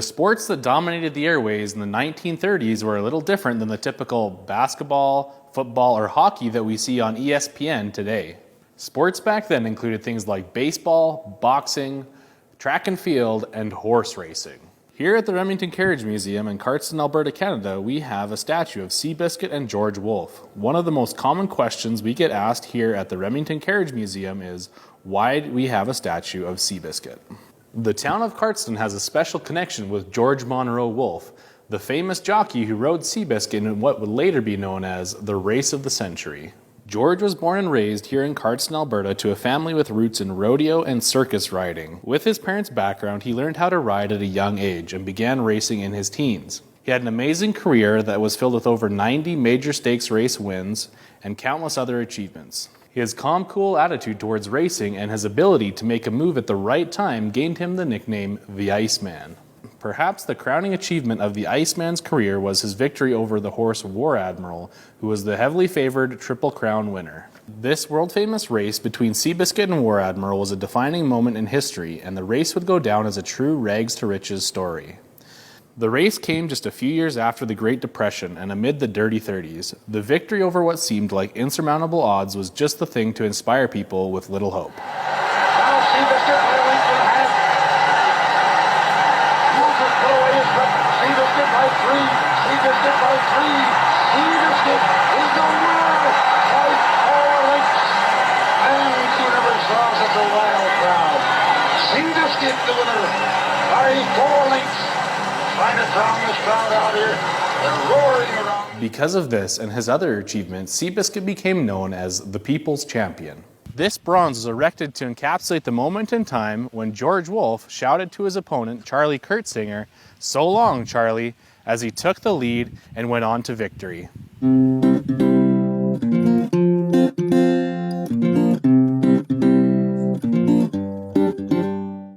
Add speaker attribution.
Speaker 1: sports that dominated the airways in the 1930s were a little different than the typical basketball, football, or hockey that we see on ESPN today. Sports back then included things like baseball, boxing, track and field, and horse racing. Here at the Remington Carriage Museum in Cardston, Alberta, Canada, we have a statue of Seabiscuit and George Wolfe. One of the most common questions we get asked here at the Remington Carriage Museum is, why do we have a statue of Seabiscuit? The town of Cardston has a special connection with George Monroe Wolfe, the famous jockey who rode Seabiscuit in what would later be known as the race of the century. George was born and raised here in Cardston, Alberta, to a family with roots in rodeo and circus riding. With his parents' background, he learned how to ride at a young age and began racing in his teens. He had an amazing career that was filled with over 90 major stakes race wins and countless other achievements. His calm, cool attitude towards racing and his ability to make a move at the right time gained him the nickname the Iceman. Perhaps the crowning achievement of the Iceman's career was his victory over the horse War Admiral, who was the heavily favored Triple Crown winner. This world-famous race between Seabiscuit and War Admiral was a defining moment in history, and the race would go down as a true rags-to-riches story. The race came just a few years after the Great Depression and amid the dirty 30s. The victory over what seemed like insurmountable odds was just the thing to inspire people with little hope.
Speaker 2: Seabiscuit the winner by 4 lengths. Trying to drown this crowd out here. They're roaring around.
Speaker 1: Because of this and his other achievements, Seabiscuit became known as the People's Champion. This bronze was erected to encapsulate the moment in time when George Wolfe shouted to his opponent, Charlie Kurtzinger, "So long, Charlie," as he took the lead and went on to victory.